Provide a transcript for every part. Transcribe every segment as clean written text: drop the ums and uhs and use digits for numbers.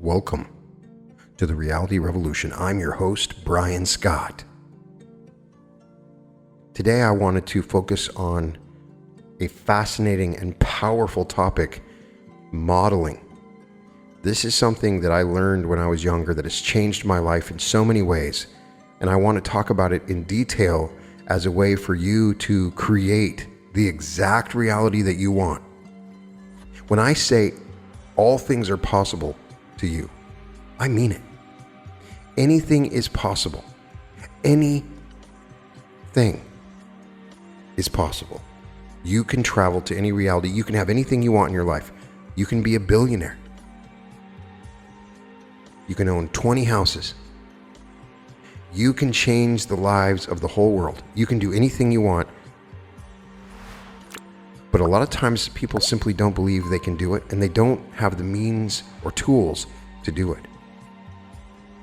Welcome to the Reality Revolution. I'm your host, Brian Scott. Today I wanted to focus on a fascinating and powerful topic, modeling. This is something that I learned when I was younger that has changed my life in so many ways, and I want to talk about it in detail as a way for you to create the exact reality that you want. When I say all things are possible to you, I mean it. Anything is possible. Anything is possible. You can travel to any reality. You can have anything you want in your life. You can be a billionaire. You can own 20 houses. You can change the lives of the whole world. You can do anything you want. But a lot of times people simply don't believe they can do it, and they don't have the means or tools to do it.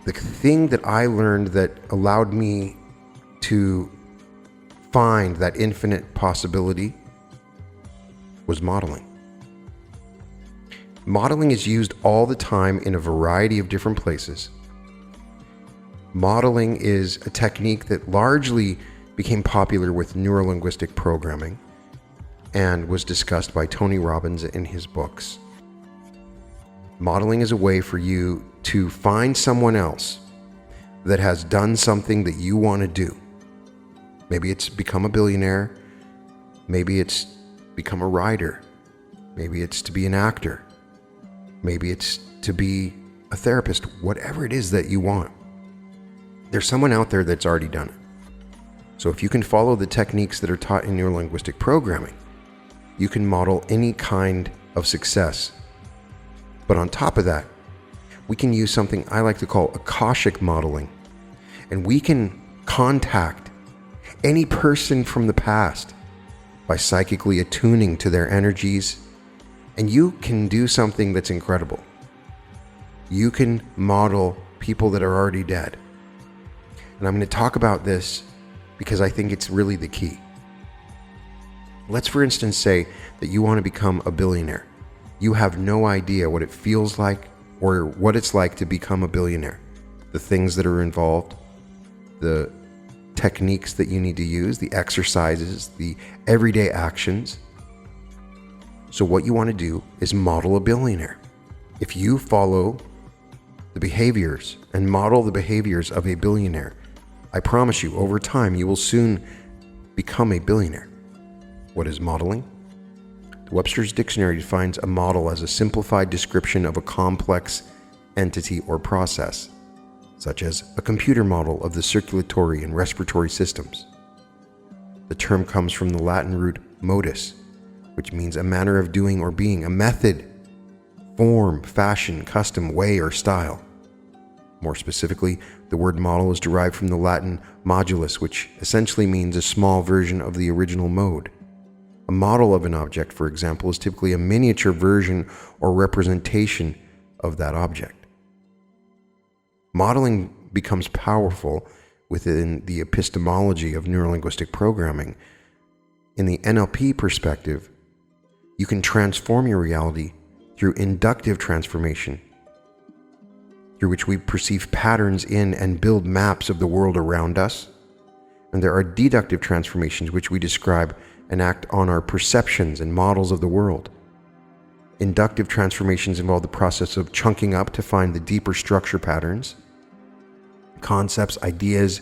The thing that I learned that allowed me to find that infinite possibility was modeling. Modeling is used all the time in a variety of different places. Modeling is a technique that largely became popular with neurolinguistic programming and was discussed by Tony Robbins in his books. Modeling is a way for you to find someone else that has done something that you want to do. Maybe it's become a billionaire. Maybe it's become a writer. Maybe it's to be an actor. Maybe it's to be a therapist. Whatever it is that you want, there's someone out there that's already done it. So if you can follow the techniques that are taught in neurolinguistic programming, you can model any kind of success. But on top of that, we can use something I like to call Akashic modeling. And we can contact any person from the past by psychically attuning to their energies. And you can do something that's incredible. You can model people that are already dead. And I'm going to talk about this because I think it's really the key. Let's, for instance, say that you want to become a billionaire. You have no idea what it feels like or what it's like to become a billionaire. The things that are involved, the techniques that you need to use, the exercises, the everyday actions. So what you want to do is model a billionaire. If you follow the behaviors and model the behaviors of a billionaire, I promise you, over time, you will soon become a billionaire. What is modeling? Webster's Dictionary defines a model as a simplified description of a complex entity or process, such as a computer model of the circulatory and respiratory systems. The term comes from the Latin root modus, which means a manner of doing or being, a method, form, fashion, custom, way, or style. More specifically, the word model is derived from the Latin modulus, which essentially means a small version of the original mode. A model of an object, for example, is typically a miniature version or representation of that object. Modeling becomes powerful within the epistemology of neurolinguistic programming. In the NLP perspective, you can transform your reality through inductive transformation, through which we perceive patterns in and build maps of the world around us. And there are deductive transformations, which we describe and act on our perceptions and models of the world. Inductive transformations involve the process of chunking up to find the deeper structure patterns, concepts, ideas,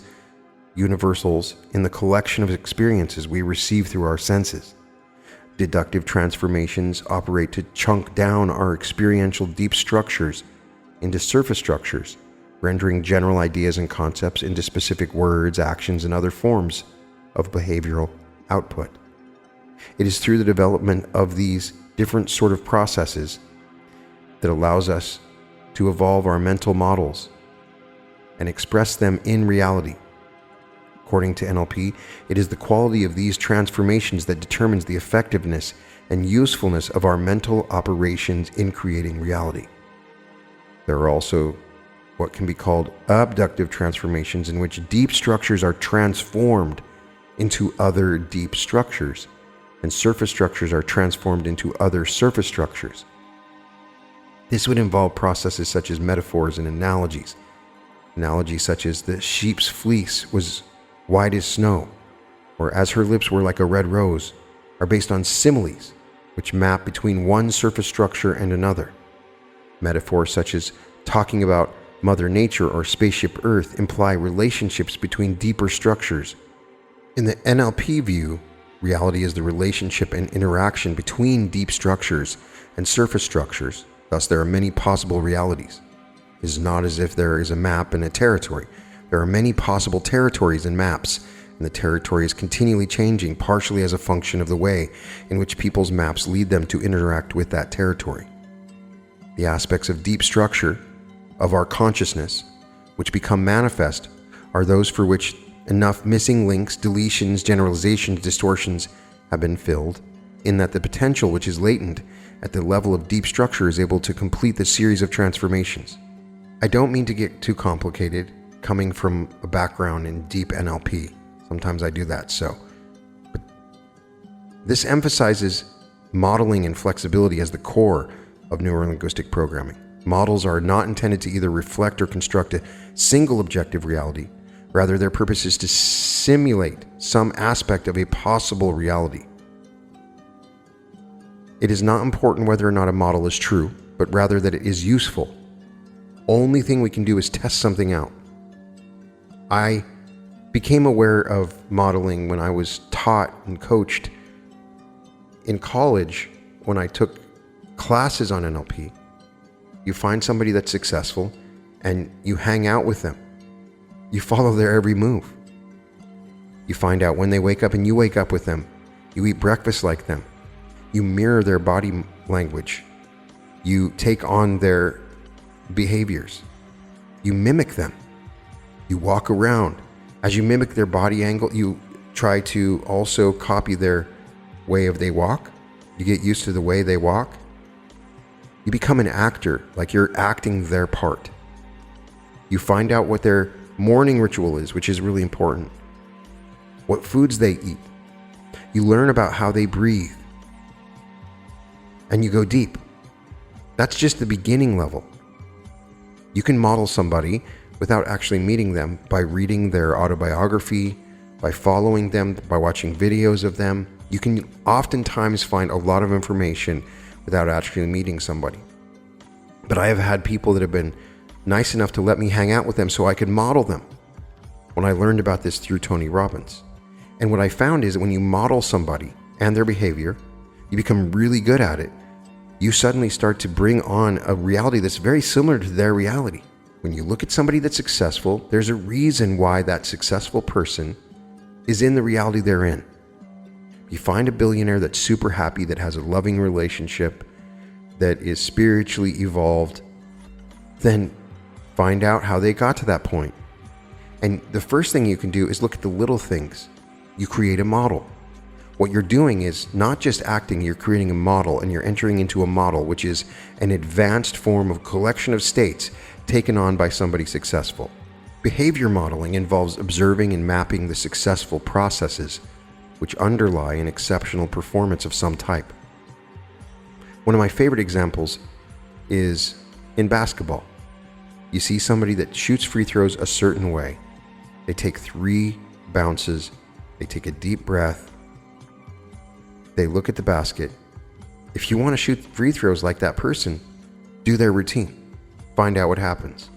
universals in the collection of experiences we receive through our senses. Deductive transformations operate to chunk down our experiential deep structures into surface structures, rendering general ideas and concepts into specific words, actions, and other forms of behavioral output. It is through the development of these different sort of processes that allows us to evolve our mental models and express them in reality. According to NLP, it is the quality of these transformations that determines the effectiveness and usefulness of our mental operations in creating reality. There are also what can be called abductive transformations, in which deep structures are transformed into other deep structures and surface structures are transformed into other surface structures. This would involve processes such as metaphors and analogies. Analogies such as the sheep's fleece was white as snow, or as her lips were like a red rose, are based on similes, which map between one surface structure and another. Metaphors such as talking about Mother Nature or spaceship Earth imply relationships between deeper structures. In the NLP view, reality is the relationship and interaction between deep structures and surface structures. Thus, there are many possible realities. It is not as if there is a map and a territory. There are many possible territories and maps, and the territory is continually changing, partially as a function of the way in which people's maps lead them to interact with that territory. The aspects of deep structure of our consciousness, which become manifest, are those for which enough missing links, deletions, generalizations, distortions have been filled, in that the potential which is latent at the level of deep structure is able to complete the series of transformations. I don't mean to get too complicated, coming from a background in deep NLP. Sometimes I do that, but this emphasizes modeling and flexibility as the core of neurolinguistic programming. Models are not intended to either reflect or construct a single objective reality. Rather, their purpose is to simulate some aspect of a possible reality. It is not important whether or not a model is true, but rather that it is useful. Only thing we can do is test something out. I became aware of modeling when I was taught and coached in college when I took classes on NLP. You find somebody that's successful and you hang out with them. You follow their every move. You find out when they wake up and you wake up with them. You eat breakfast like them. You mirror their body language. You take on their behaviors. You mimic them. You walk around. As you mimic their body angle, you try to also copy their way of they walk. You get used to the way they walk. You become an actor, like you're acting their part. You find out what their morning ritual is, which is really important. What foods they eat. You learn about how they breathe. And you go deep. That's just the beginning level. You can model somebody without actually meeting them by reading their autobiography, by following them, by watching videos of them. You can oftentimes find a lot of information without actually meeting somebody. But I have had people that have been nice enough to let me hang out with them so I could model them when I learned about this through Tony Robbins. And what I found is that when you model somebody and their behavior, you become really good at it. You suddenly start to bring on a reality that's very similar to their reality. When you look at somebody that's successful, there's a reason why that successful person is in the reality they're in. You find a billionaire that's super happy, that has a loving relationship, that is spiritually evolved, then find out how they got to that point. And the first thing you can do is look at the little things. You create a model. What you're doing is not just acting, you're creating a model, and you're entering into a model, which is an advanced form of collection of states taken on by somebody successful. Behavior modeling involves observing and mapping the successful processes which underlie an exceptional performance of some type. One of my favorite examples is in basketball. You see somebody that shoots free throws a certain way. They take 3 bounces, they take a deep breath, they look at the basket. If you want to shoot free throws like that person, do their routine. Find out what happens.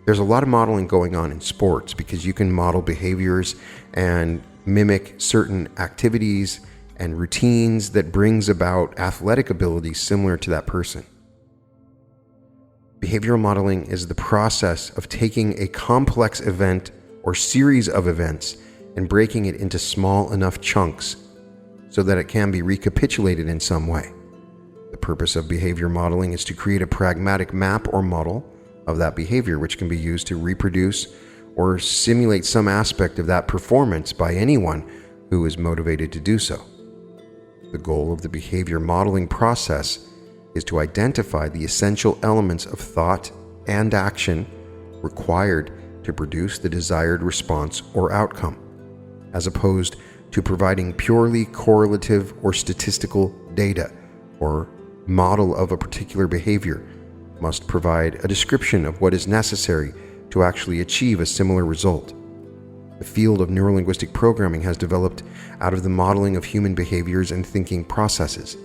There's a lot of modeling going on in sports because you can model behaviors and mimic certain activities and routines that brings about athletic abilities similar to that person. Behavioral modeling is the process of taking a complex event or series of events and breaking it into small enough chunks so that it can be recapitulated in some way. The purpose of behavior modeling is to create a pragmatic map or model of that behavior, which can be used to reproduce or simulate some aspect of that performance by anyone who is motivated to do so. The goal of the behavior modeling process is to identify the essential elements of thought and action required to produce the desired response or outcome, as opposed to providing purely correlative or statistical data or model of a particular behavior must provide a description of what is necessary to actually achieve a similar result. The field of neurolinguistic programming has developed out of the modeling of human behaviors and thinking processes.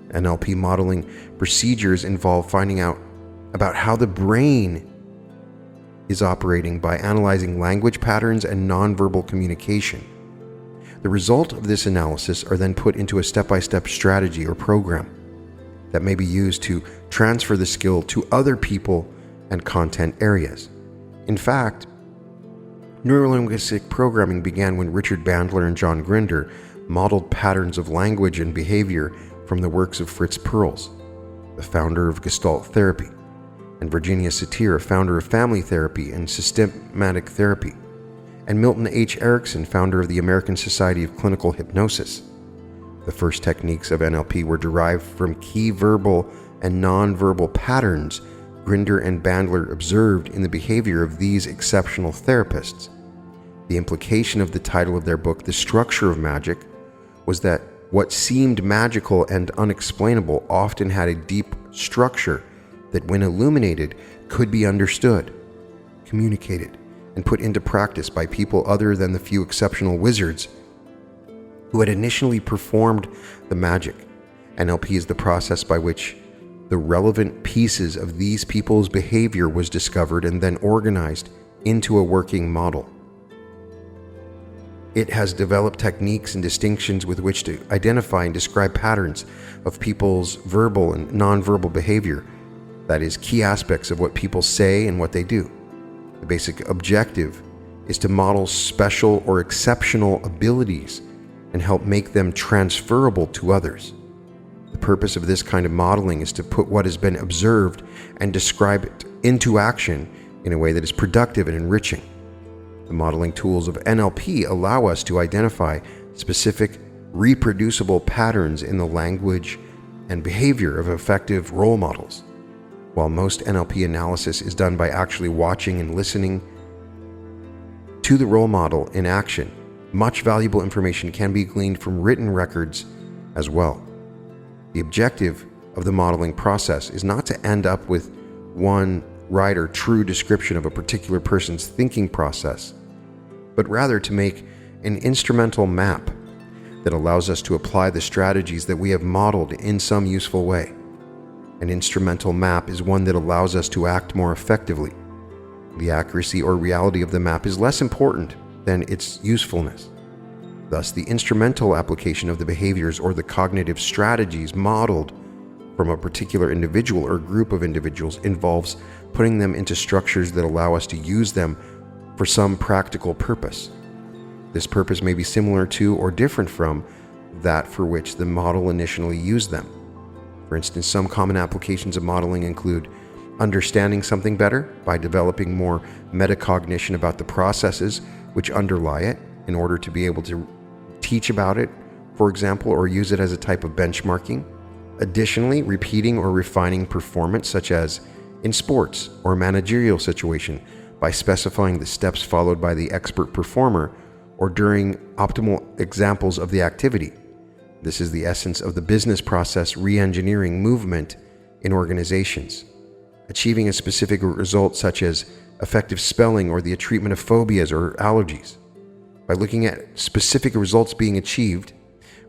NLP modeling procedures involve finding out about how the brain is operating by analyzing language patterns and nonverbal communication. The result of this analysis are then put into a step-by-step strategy or program that may be used to transfer the skill to other people and content areas. In fact, neurolinguistic programming began when Richard Bandler and John Grinder modeled patterns of language and behavior from the works of Fritz Perls, the founder of Gestalt therapy, and Virginia Satir, founder of family therapy and systematic therapy, and Milton H. Erickson, founder of the American Society of Clinical Hypnosis. The first techniques of NLP were derived from key verbal and nonverbal patterns Grinder and Bandler observed in the behavior of these exceptional therapists. The implication of the title of their book, The Structure of Magic, was that what seemed magical and unexplainable often had a deep structure that, when illuminated, could be understood, communicated, and put into practice by people other than the few exceptional wizards who had initially performed the magic. NLP is the process by which the relevant pieces of these people's behavior was discovered and then organized into a working model. It has developed techniques and distinctions with which to identify and describe patterns of people's verbal and nonverbal behavior, that is, key aspects of what people say and what they do. The basic objective is to model special or exceptional abilities and help make them transferable to others. The purpose of this kind of modeling is to put what has been observed and describe it into action in a way that is productive and enriching. The modeling tools of NLP allow us to identify specific, reproducible patterns in the language and behavior of effective role models. While most NLP analysis is done by actually watching and listening to the role model in action, much valuable information can be gleaned from written records as well. The objective of the modeling process is not to end up with one right or true description of a particular person's thinking process, but rather to make an instrumental map that allows us to apply the strategies that we have modeled in some useful way. An instrumental map is one that allows us to act more effectively. The accuracy or reality of the map is less important than its usefulness. Thus, the instrumental application of the behaviors or the cognitive strategies modeled from a particular individual or group of individuals involves putting them into structures that allow us to use them for some practical purpose. This purpose may be similar to or different from that for which the model initially used them. For instance, some common applications of modeling include understanding something better by developing more metacognition about the processes which underlie it in order to be able to teach about it, for example, or use it as a type of benchmarking. Additionally, repeating or refining performance, such as in sports or managerial situation, by specifying the steps followed by the expert performer or during optimal examples of the activity. This is the essence of the business process re-engineering movement in organizations. Achieving a specific result such as effective spelling or the treatment of phobias or allergies. By looking at specific results being achieved,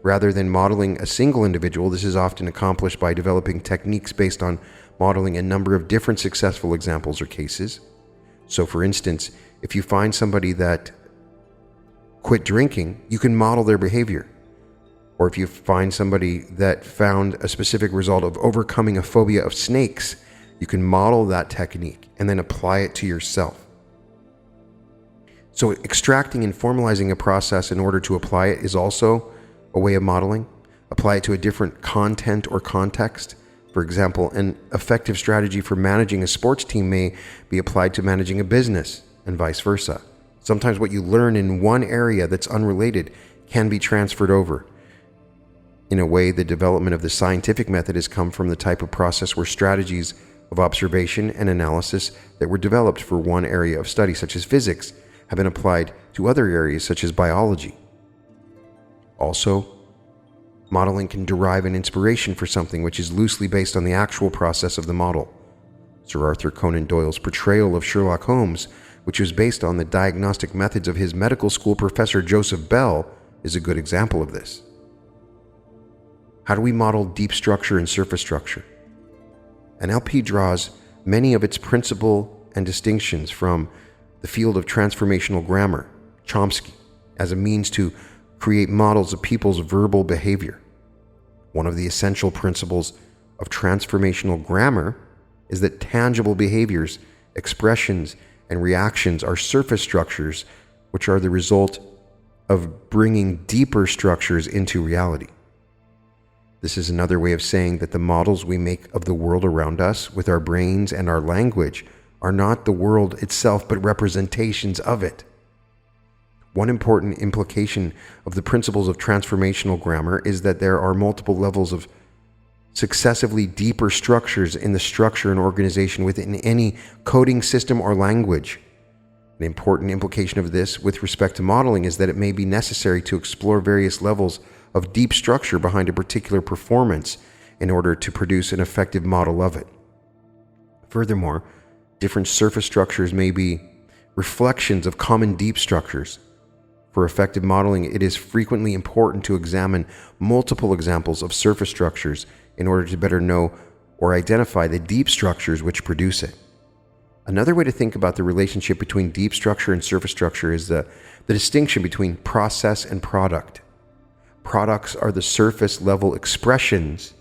rather than modeling a single individual, this is often accomplished by developing techniques based on modeling a number of different successful examples or cases. So for instance, if you find somebody that quit drinking, you can model their behavior. Or if you find somebody that found a specific result of overcoming a phobia of snakes, you can model that technique and then apply it to yourself. So extracting and formalizing a process in order to apply it is also a way of modeling. Apply it to a different content or context. For example, an effective strategy for managing a sports team may be applied to managing a business and vice versa. Sometimes what you learn in one area that's unrelated can be transferred over. In a way, the development of the scientific method has come from the type of process where strategies of observation and analysis that were developed for one area of study, such as physics, have been applied to other areas such as biology. Also, modeling can derive an inspiration for something which is loosely based on the actual process of the model. Sir Arthur Conan Doyle's portrayal of Sherlock Holmes, which was based on the diagnostic methods of his medical school professor Joseph Bell, is a good example of this. How do we model deep structure and surface structure? NLP draws many of its principle and distinctions from the field of transformational grammar, Chomsky, as a means to create models of people's verbal behavior. One of the essential principles of transformational grammar is that tangible behaviors, expressions, and reactions are surface structures which are the result of bringing deeper structures into reality. This is another way of saying that the models we make of the world around us with our brains and our language are not the world itself, but representations of it. One important implication of the principles of transformational grammar is that there are multiple levels of successively deeper structures in the structure and organization within any coding system or language. An important implication of this with respect to modeling is that it may be necessary to explore various levels of deep structure behind a particular performance in order to produce an effective model of it. Furthermore, different surface structures may be reflections of common deep structures. For effective modeling, it is frequently important to examine multiple examples of surface structures in order to better know or identify the deep structures which produce it. Another way to think about the relationship between deep structure and surface structure is the distinction between process and product. Products are the surface level expressions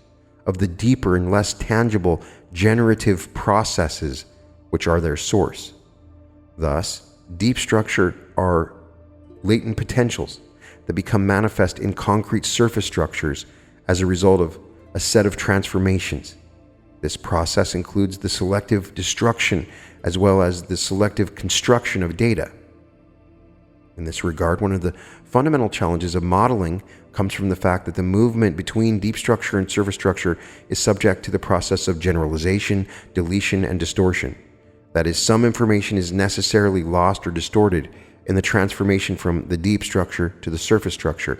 of the deeper and less tangible generative processes which are their source. Thus, deep structure are latent potentials that become manifest in concrete surface structures as a result of a set of transformations. This process includes the selective destruction as well as the selective construction of data. In this regard, one of the fundamental challenges of modeling comes from the fact that the movement between deep structure and surface structure is subject to the process of generalization, deletion, and distortion. That is, some information is necessarily lost or distorted in the transformation from the deep structure to the surface structure.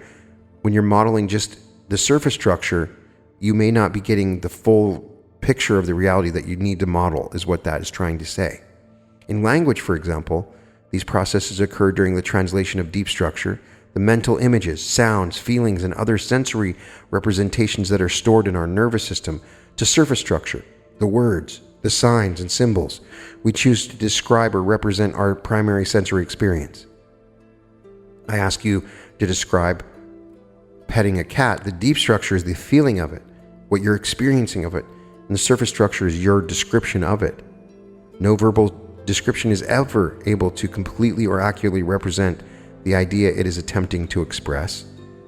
When you're modeling just the surface structure, you may not be getting the full picture of the reality that you need to model, is what that is trying to say. In language, for example, these processes occur during the translation of deep structure, the mental images, sounds, feelings, and other sensory representations that are stored in our nervous system, to surface structure, the words, the signs, and symbols we choose to describe or represent our primary sensory experience. I ask you to describe petting a cat. The deep structure is the feeling of it, what you're experiencing of it, and the surface structure is your description of it. No verbal description is ever able to completely or accurately represent the idea it is attempting to express.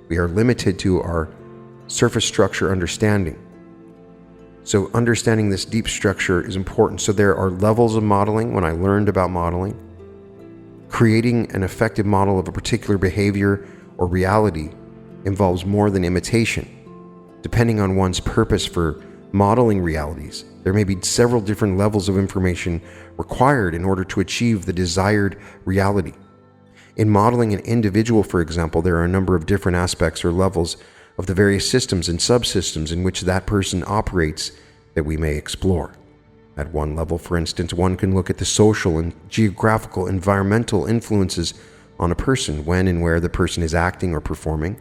We are limited to our surface structure understanding. So understanding this deep structure is important. So there are levels of modeling. When I learned about modeling, creating an effective model of a particular behavior or reality involves more than imitation. Depending on one's purpose for modeling realities, there may be several different levels of information required in order to achieve the desired reality. In modeling an individual, for example, there are a number of different aspects or levels of the various systems and subsystems in which that person operates that we may explore. At one level, for instance, one can look at the social and geographical environmental influences on a person when and where the person is acting or performing.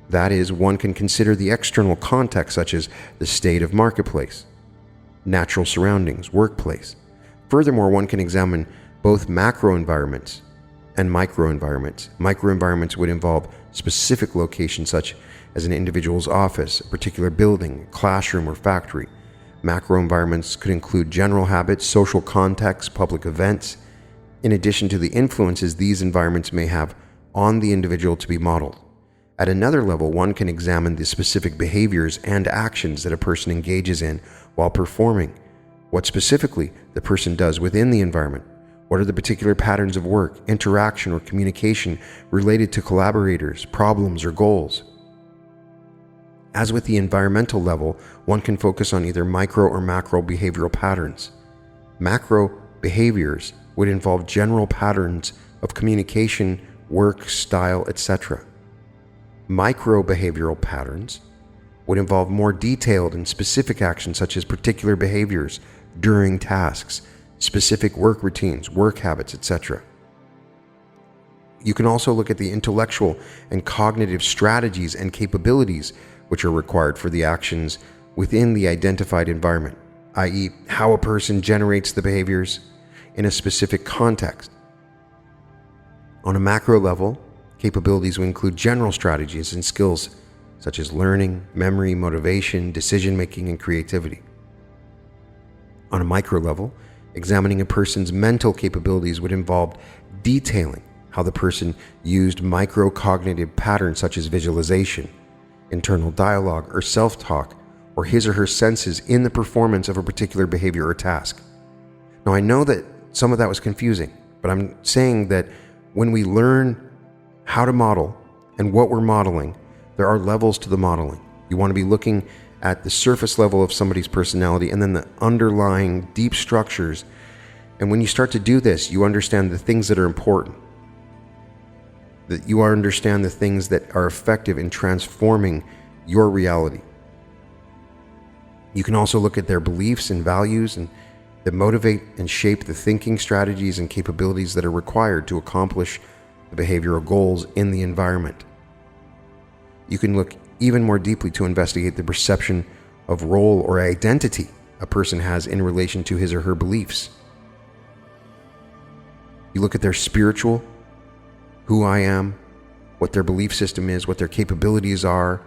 That is, one can consider the external context such as the state of marketplace, natural surroundings, workplace. Furthermore, one can examine both macro environments and micro environments. Micro environments would involve specific locations such as an individual's office, a particular building, classroom, or factory. Macro environments could include general habits, social contexts, public events, in addition to the influences these environments may have on the individual to be modeled. At another level, one can examine the specific behaviors and actions that a person engages in while performing, what specifically the person does within the environment. What are the particular patterns of work, interaction, or communication related to collaborators, problems, or goals? As with the environmental level, one can focus on either micro or macro behavioral patterns. Macro behaviors would involve general patterns of communication, work, style, etc. Micro-behavioral patterns would involve more detailed and specific actions such as particular behaviors during tasks, specific work routines, work habits, etc. You can also look at the intellectual and cognitive strategies and capabilities which are required for the actions within the identified environment, i.e., how a person generates the behaviors in a specific context. On a macro level, capabilities will include general strategies and skills such as learning, memory, motivation, decision-making, and creativity. On a micro level, examining a person's mental capabilities would involve detailing how the person used micro-cognitive patterns such as visualization, internal dialogue, or self-talk, or his or her senses in the performance of a particular behavior or task. Now, I know that some of that was confusing, but I'm saying that when we learn how to model and what we're modeling, there are levels to the modeling. You want to be looking at the surface level of somebody's personality and then the underlying deep structures. And when you start to do this, you understand the things that are important, that you understand the things that are effective in transforming your reality. You can also look at their beliefs and values and that motivate and shape the thinking strategies and capabilities that are required to accomplish the behavioral goals in the environment. You can look even more deeply to investigate the perception of role or identity a person has in relation to his or her beliefs. You look at their spiritual, who I am, what their belief system is, what their capabilities are.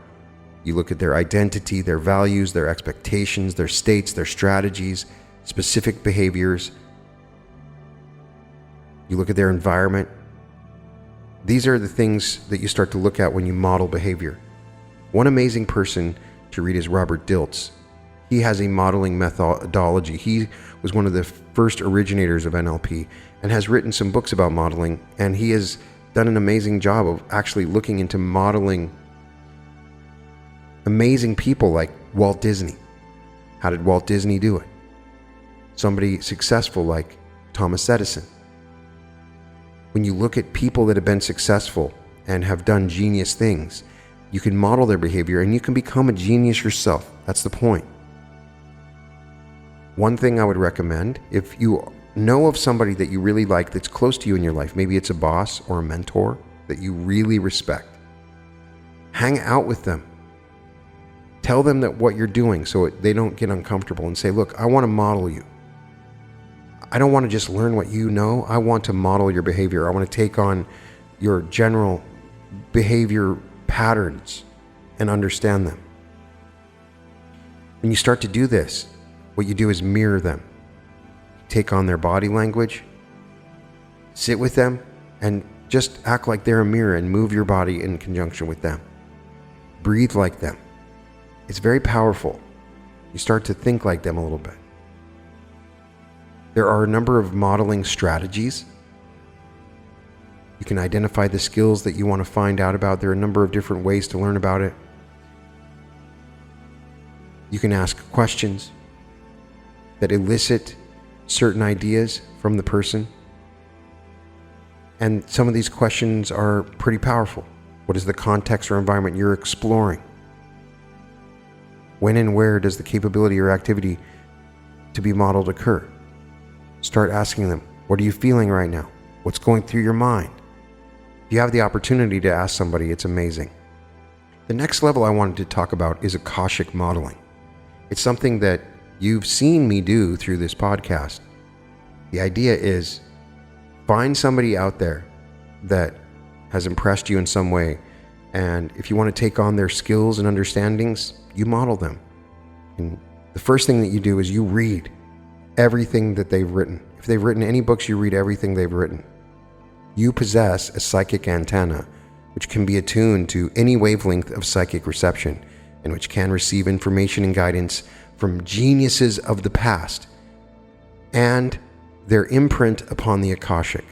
You look at their identity, their values, their expectations, their states, their strategies, specific behaviors. You look at their environment. These are the things that you start to look at when you model behavior. One amazing person to read is Robert Dilts. He has a modeling methodology. He was one of the first originators of NLP and has written some books about modeling, and he has done an amazing job of actually looking into modeling amazing people like Walt Disney. How did Walt Disney do it? Somebody successful like Thomas Edison. When you look at people that have been successful and have done genius things, you can model their behavior and you can become a genius yourself. That's the point. One thing I would recommend, if you know of somebody that you really like that's close to you in your life, maybe it's a boss or a mentor that you really respect, hang out with them. Tell them that what you're doing so they don't get uncomfortable, and say, look, I want to model you. I don't want to just learn what you know. I want to model your behavior. I want to take on your general behavior patterns and understand them. When you start to do this, what you do is mirror them. Take on their body language, sit with them, and just act like they're a mirror and move your body in conjunction with them. Breathe like them. It's very powerful. You start to think like them a little bit. There are a number of modeling strategies. You can identify the skills that you want to find out about. There are a number of different ways to learn about it. You can ask questions that elicit certain ideas from the person. And some of these questions are pretty powerful. What is the context or environment you're exploring? When and where does the capability or activity to be modeled occur? Start asking them, what are you feeling right now? What's going through your mind? If you have the opportunity to ask somebody, it's amazing. The next level I wanted to talk about is Akashic modeling. It's something that you've seen me do through this podcast. The idea is find somebody out there that has impressed you in some way, and if you want to take on their skills and understandings, you model them. And the first thing that you do is you read everything that they've written. If they've written any books, you read everything they've written. You possess a psychic antenna which can be attuned to any wavelength of psychic reception and which can receive information and guidance from geniuses of the past and their imprint upon the Akashic.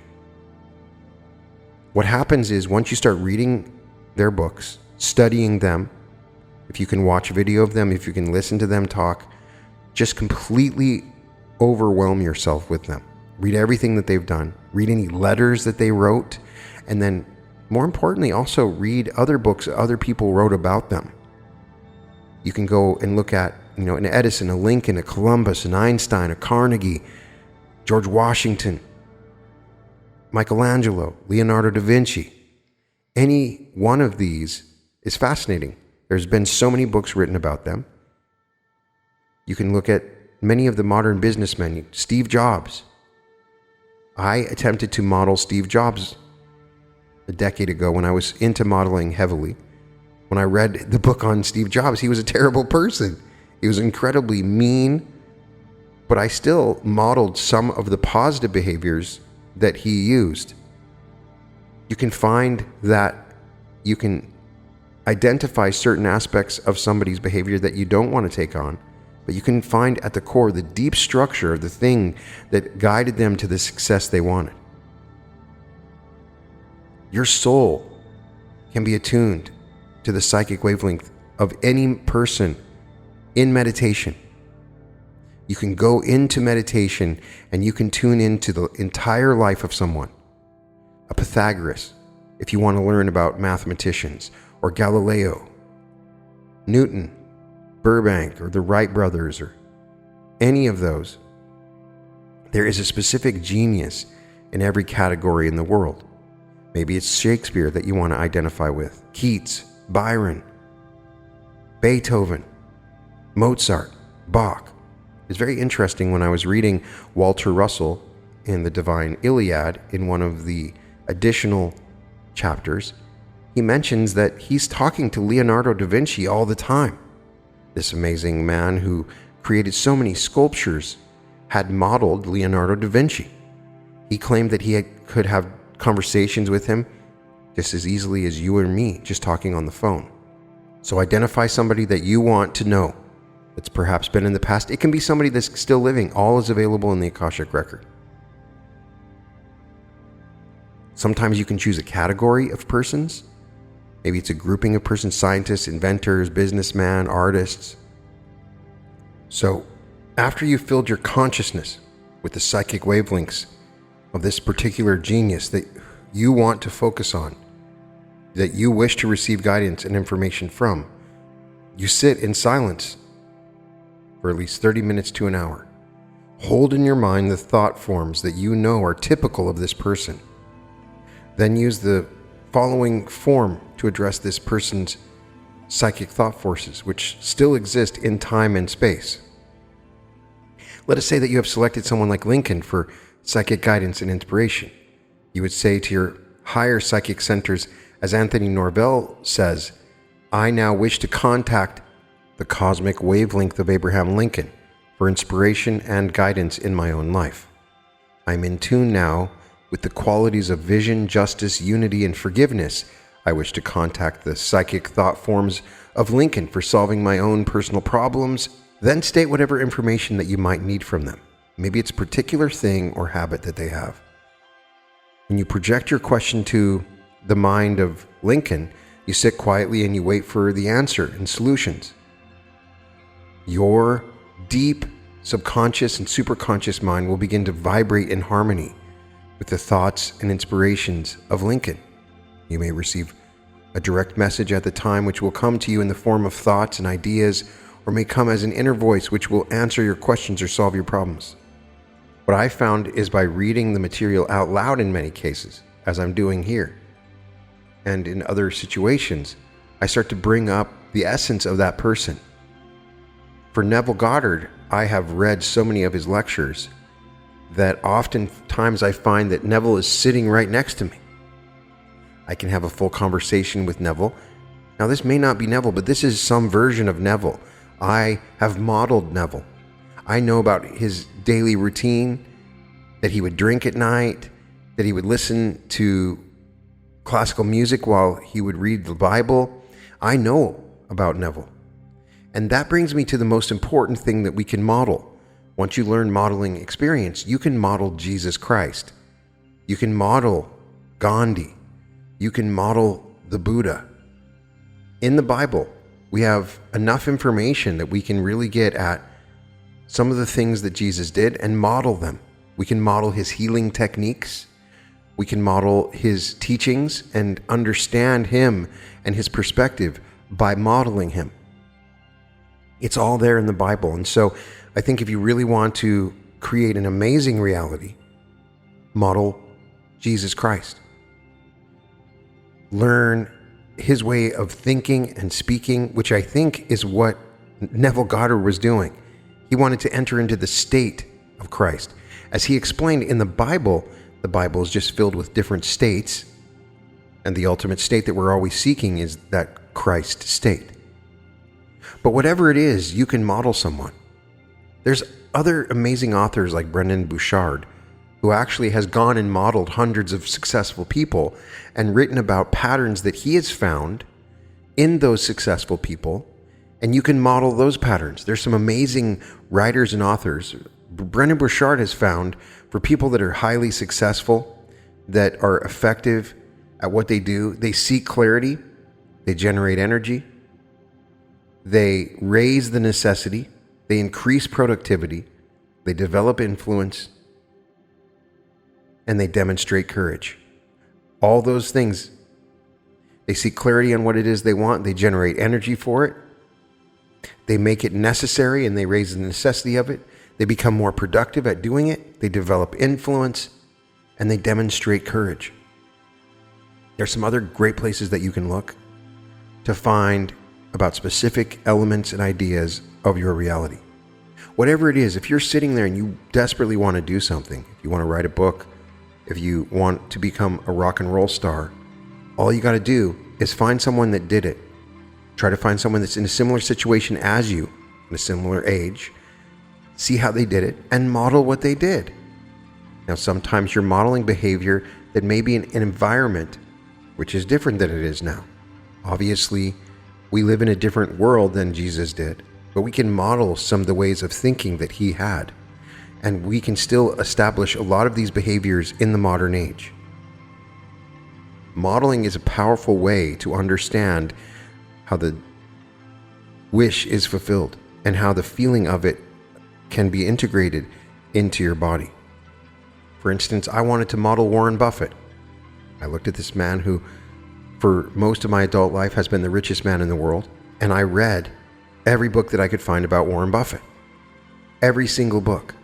What happens is once you start reading their books, studying them, if you can watch video of them, if you can listen to them talk, just completely overwhelm yourself with them. Read everything that they've done. Read any letters that they wrote, and then more importantly, also read other books other people wrote about them. You can go and look at, an Edison, a Lincoln, a Columbus, an Einstein, a Carnegie, George Washington, Michelangelo, Leonardo da Vinci. Any one of these is fascinating. There's been so many books written about them. You can look at many of the modern businessmen, Steve Jobs. I attempted to model Steve Jobs a decade ago when I was into modeling heavily. When I read the book on Steve Jobs, he was a terrible person. He was incredibly mean, but I still modeled some of the positive behaviors that he used. You can find that you can identify certain aspects of somebody's behavior that you don't want to take on, but you can find at the core the deep structure of the thing that guided them to the success they wanted. Your soul can be attuned to the psychic wavelength of any person in meditation. You can go into meditation and you can tune into the entire life of someone. A Pythagoras, if you want to learn about mathematicians, or Galileo, Newton, Burbank, or the Wright brothers, or any of those. There is a specific genius in every category in the world. Maybe it's Shakespeare that you want to identify with, Keats, Byron, Beethoven, Mozart, Bach. It's very interesting when I was reading Walter Russell in the Divine Iliad in one of the additional chapters. He mentions that he's talking to Leonardo da Vinci all the time. This amazing man who created so many sculptures had modeled Leonardo da Vinci. He claimed that he could have conversations with him just as easily as you or me, just talking on the phone. So identify somebody that you want to know that's perhaps been in the past. It can be somebody that's still living. All is available in the Akashic Record. Sometimes you can choose a category of persons. Maybe it's a grouping of persons, scientists, inventors, businessmen, artists. So after you've filled your consciousness with the psychic wavelengths of this particular genius that you want to focus on, that you wish to receive guidance and information from, you sit in silence for at least 30 minutes to an hour. Hold in your mind the thought forms that you know are typical of this person. Then use the following form to address this person's psychic thought forces, which still exist in time and space. Let us say that you have selected someone like Lincoln for psychic guidance and inspiration. You would say to your higher psychic centers, as Anthony Norvell says, I now wish to contact the cosmic wavelength of Abraham Lincoln for inspiration and guidance in my own life. I'm in tune now with the qualities of vision, justice, unity, and forgiveness. I wish to contact the psychic thought forms of Lincoln for solving my own personal problems. Then state whatever information that you might need from them. Maybe it's a particular thing or habit that they have. When you project your question to the mind of Lincoln, you sit quietly and you wait for the answer and solutions. Your deep subconscious and superconscious mind will begin to vibrate in harmony with the thoughts and inspirations of Lincoln. You may receive a direct message at the time which will come to you in the form of thoughts and ideas, or may come as an inner voice which will answer your questions or solve your problems. What I found is by reading the material out loud in many cases, as I'm doing here, and in other situations, I start to bring up the essence of that person. For Neville Goddard, I have read so many of his lectures that oftentimes I find that Neville is sitting right next to me. I can have a full conversation with Neville. Now, this may not be Neville, but this is some version of Neville. I have modeled Neville. I know about his daily routine, that he would drink at night, that he would listen to classical music while he would read the Bible. I know about Neville. And that brings me to the most important thing that we can model. Once you learn modeling experience, you can model Jesus Christ. You can model Gandhi. You can model the Buddha. In the Bible, we have enough information that we can really get at some of the things that Jesus did and model them. We can model his healing techniques. We can model his teachings and understand him and his perspective by modeling him. It's all there in the Bible. And so I think if you really want to create an amazing reality, model Jesus Christ. Learn his way of thinking and speaking, which I think is what Neville Goddard was doing. He wanted to enter into the state of Christ. As he explained in the Bible is just filled with different states, and the ultimate state that we're always seeking is that Christ state. But whatever it is, you can model someone. There's other amazing authors like Brendon Burchard, who actually has gone and modeled hundreds of successful people and written about patterns that he has found in those successful people, and you can model those patterns. There's some amazing writers and authors. Brendon Burchard has found for people that are highly successful, that are effective at what they do, they seek clarity, they generate energy, they raise the necessity, they increase productivity, they develop influence, and they demonstrate courage. All those things, they seek clarity on what it is they want, they generate energy for it, they make it necessary and they raise the necessity of it, they become more productive at doing it, they develop influence, and they demonstrate courage. There's some other great places that you can look to find about specific elements and ideas of your reality. Whatever it is, if you're sitting there and you desperately want to do something, if you want to write a book, if you want to become a rock and roll star, all you got to do is find someone that did it. Try to find someone that's in a similar situation as you, in a similar age, see how they did it, and model what they did. Now, sometimes you're modeling behavior that may be in an environment which is different than it is now. Obviously, we live in a different world than Jesus did, but we can model some of the ways of thinking that he had, and we can still establish a lot of these behaviors in the modern age. Modeling is a powerful way to understand how the wish is fulfilled and how the feeling of it can be integrated into your body. For instance, I wanted to model Warren Buffett. I looked at this man who, for most of my adult life, has been the richest man in the world, and I read every book that I could find about Warren Buffett. Every single book.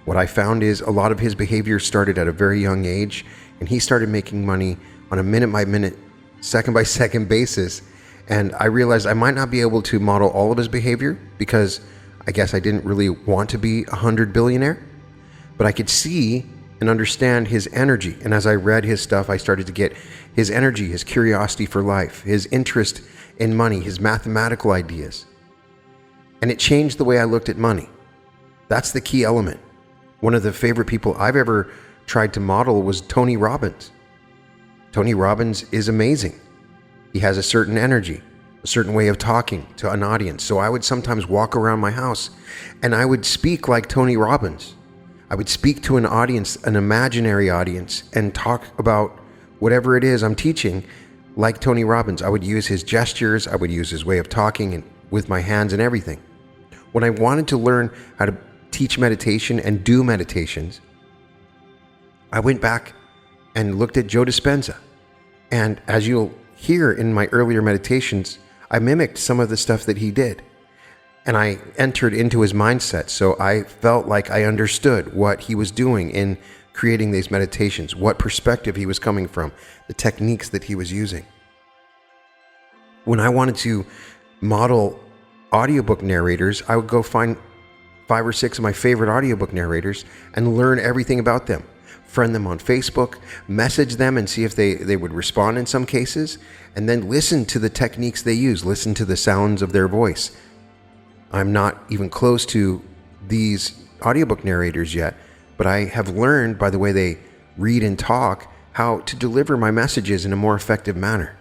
What I found is a lot of his behavior started at a very young age, and he started making money on a minute-by-minute, second-by-second basis, and I realized I might not be able to model all of his behavior because I guess I didn't really want to be a 100 billionaire, but I could see and understand his energy. And as I read his stuff, I started to get his energy, his curiosity for life, his interest in money, his mathematical ideas. And it changed the way I looked at money. That's the key element. One of the favorite people I've ever tried to model was Tony Robbins. Tony Robbins is amazing. He has a certain energy, a certain way of talking to an audience. So I would sometimes walk around my house and I would speak like Tony Robbins. I would speak to an audience, an imaginary audience, and talk about whatever it is I'm teaching like Tony Robbins. I would use his gestures, I would use his way of talking and with my hands and everything. When I wanted to learn how to teach meditation and do meditations, I went back and looked at Joe Dispenza. And as you'll hear in my earlier meditations, I mimicked some of the stuff that he did. And I entered into his mindset, so I felt like I understood what he was doing in creating these meditations, what perspective he was coming from, the techniques that he was using. When I wanted to model audiobook narrators, I would go find 5 or 6 of my favorite audiobook narrators and learn everything about them. Friend them on Facebook, message them and see if they would respond in some cases, and then listen to the techniques they use, listen to the sounds of their voice. I'm not even close to these audiobook narrators yet, but I have learned by the way they read and talk how to deliver my messages in a more effective manner.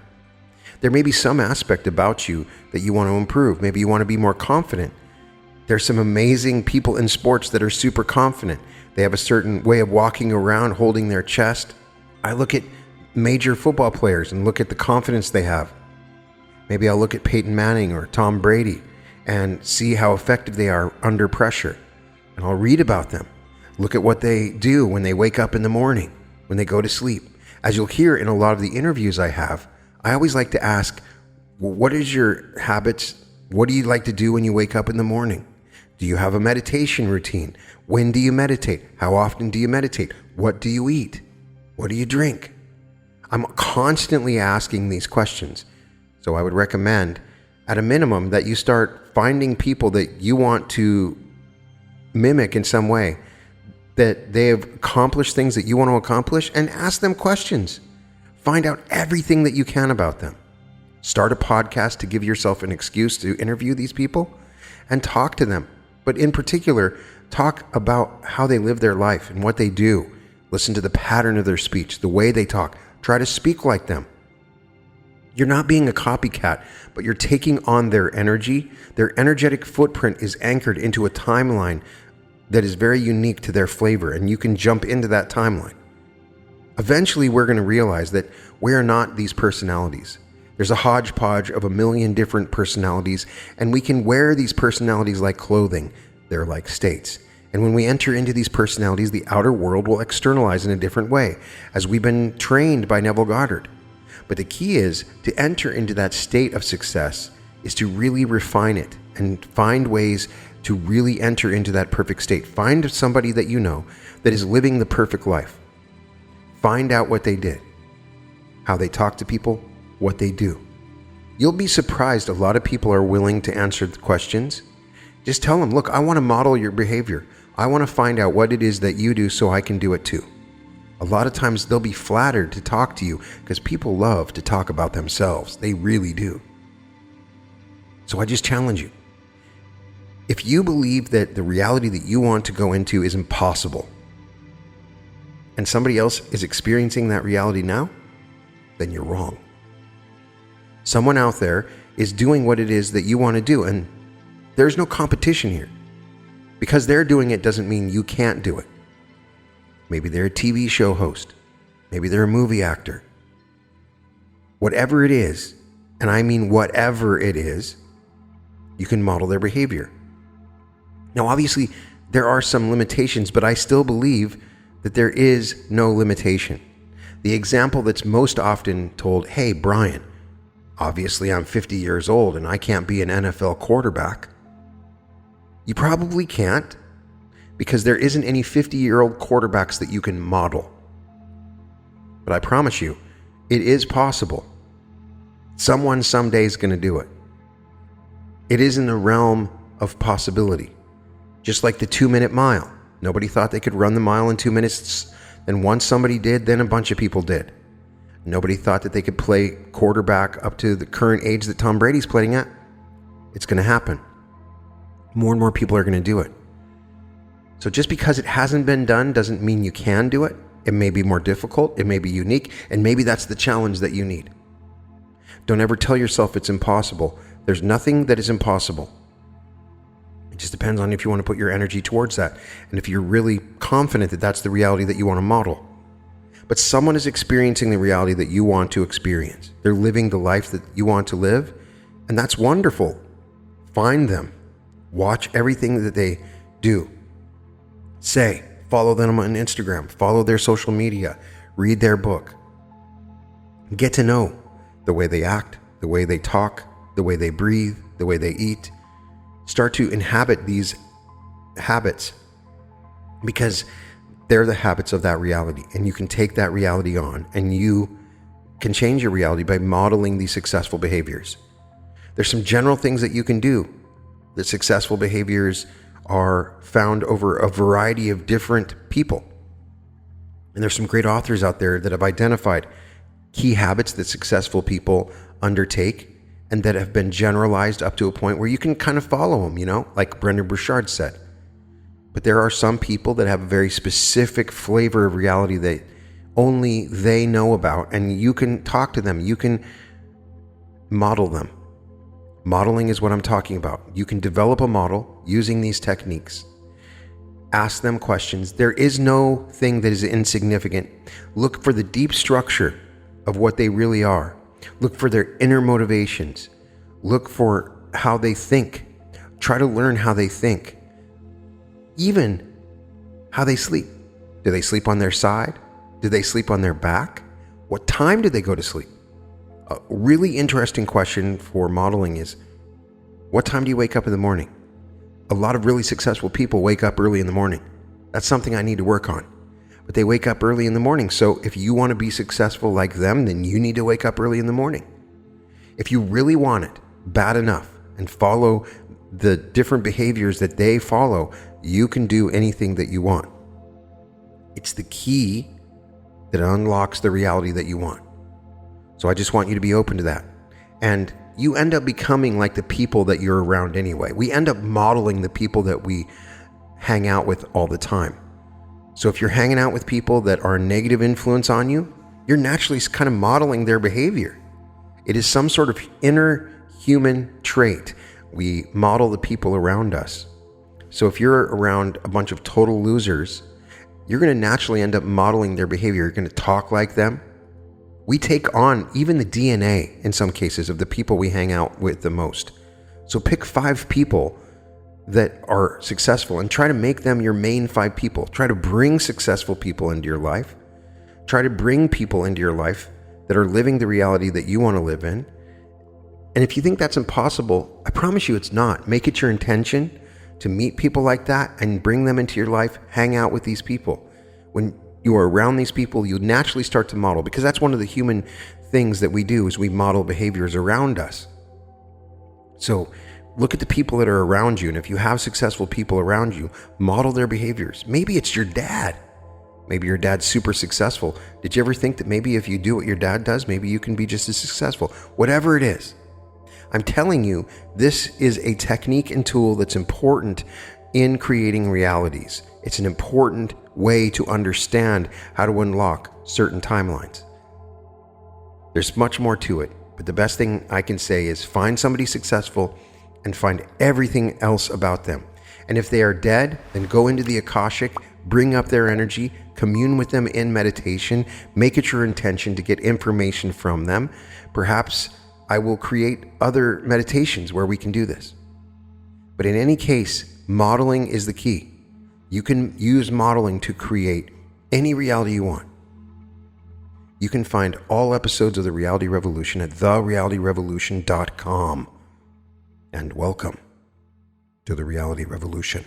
There may be some aspect about you that you want to improve. Maybe you want to be more confident. There's some amazing people in sports that are super confident. They have a certain way of walking around, holding their chest. I look at major football players and look at the confidence they have. Maybe I'll look at Peyton Manning or Tom Brady and see how effective they are under pressure. And I'll read about them. Look at what they do when they wake up in the morning, when they go to sleep. As you'll hear in a lot of the interviews I have, I always like to ask, well, what is your habits? What do you like to do when you wake up in the morning? Do you have a meditation routine? When do you meditate? How often do you meditate? What do you eat? What do you drink? I'm constantly asking these questions. So I would recommend, at a minimum, that you start finding people that you want to mimic in some way, that they have accomplished things that you want to accomplish, and ask them questions. Find out everything that you can about them. Start a podcast to give yourself an excuse to interview these people and talk to them. But in particular, talk about how they live their life and what they do. Listen to the pattern of their speech, the way they talk. Try to speak like them. You're not being a copycat, but you're taking on their energy. Their energetic footprint is anchored into a timeline that is very unique to their flavor, and you can jump into that timeline. Eventually, we're going to realize that we are not these personalities. There's a hodgepodge of a million different personalities, and we can wear these personalities like clothing. They're like states. And when we enter into these personalities, the outer world will externalize in a different way, as we've been trained by Neville Goddard. But the key is to enter into that state of success is to really refine it and find ways to really enter into that perfect state. Find somebody that you know that is living the perfect life. Find out what they did, how they talk to people, what they do. You'll be surprised a lot of people are willing to answer the questions. Just tell them, look, I want to model your behavior. I want to find out what it is that you do so I can do it too. A lot of times they'll be flattered to talk to you because people love to talk about themselves. They really do. So I just challenge you. If you believe that the reality that you want to go into is impossible, and somebody else is experiencing that reality now, then you're wrong. Someone out there is doing what it is that you want to do, and there's no competition here. Because they're doing it doesn't mean you can't do it. Maybe they're a TV show host. Maybe they're a movie actor. Whatever it is, and I mean whatever it is, you can model their behavior. Now, obviously, there are some limitations, but I still believe that there is no limitation. The example that's most often told, hey, Brian, obviously I'm 50 years old and I can't be an NFL quarterback. You probably can't, because there isn't any 50-year-old quarterbacks that you can model. But I promise you, it is possible. Someone someday is going to do it. It is in the realm of possibility. Just like the 2-minute mile. Nobody thought they could run the mile in 2 minutes. Then once somebody did, then a bunch of people did. Nobody thought that they could play quarterback up to the current age that Tom Brady's playing at. It's going to happen. More and more people are going to do it. So just because it hasn't been done doesn't mean you can do it. It may be more difficult, it may be unique, and maybe that's the challenge that you need. Don't ever tell yourself it's impossible. There's nothing that is impossible. It just depends on if you want to put your energy towards that, and if you're really confident that that's the reality that you want to model. But someone is experiencing the reality that you want to experience. They're living the life that you want to live, and that's wonderful. Find them. Watch everything that they do. Follow them on Instagram, follow their social media, read their book. Get to know the way they act, the way they talk, the way they breathe, the way they eat. Start to inhabit these habits because they're the habits of that reality, and you can take that reality on and you can change your reality by modeling these successful behaviors. There's some general things that you can do. The successful behaviors are found over a variety of different people. And there's some great authors out there that have identified key habits that successful people undertake and that have been generalized up to a point where you can kind of follow them, like Brendan Burchard said. But there are some people that have a very specific flavor of reality that only they know about, and you can talk to them. You can model them. Modeling is what I'm talking about. You can develop a model using these techniques. Ask them questions. There is no thing that is insignificant. Look for the deep structure of what they really are. Look for their inner motivations. Look for how they think. Try to learn how they think. Even how they sleep. Do they sleep on their side? Do they sleep on their back? What time do they go to sleep? A really interesting question for modeling is, what time do you wake up in the morning? A lot of really successful people wake up early in the morning. That's something I need to work on. But they wake up early in the morning. So if you want to be successful like them, then you need to wake up early in the morning. If you really want it bad enough and follow the different behaviors that they follow, you can do anything that you want. It's the key that unlocks the reality that you want. So I just want you to be open to that. And you end up becoming like the people that you're around anyway. We end up modeling the people that we hang out with all the time. So if you're hanging out with people that are a negative influence on you, you're naturally kind of modeling their behavior. It is some sort of inner human trait. We model the people around us. So if you're around a bunch of total losers, you're going to naturally end up modeling their behavior. You're going to talk like them. We take on even the DNA, in some cases, of the people we hang out with the most. So pick 5 people that are successful and try to make them your main 5 people. Try to bring successful people into your life. Try to bring people into your life that are living the reality that you want to live in. And if you think that's impossible, I promise you it's not. Make it your intention to meet people like that and bring them into your life. Hang out with these people. When you are around these people, you naturally start to model, because that's one of the human things that we do, is we model behaviors around us. So look at the people that are around you, and if you have successful people around you, model their behaviors. Maybe it's your dad. Maybe your dad's super successful. Did you ever think that maybe if you do what your dad does, maybe you can be just as successful? Whatever it is. I'm telling you, this is a technique and tool that's important in creating realities. It's an important way to understand how to unlock certain timelines. There's much more to it, but the best thing I can say is find somebody successful and find everything else about them. And if they are dead, then go into the Akashic, bring up their energy, commune with them in meditation, make it your intention to get information from them. Perhaps I will create other meditations where we can do this. But in any case, modeling is the key. You can use modeling to create any reality you want. You can find all episodes of The Reality Revolution at therealityrevolution.com. And welcome to The Reality Revolution.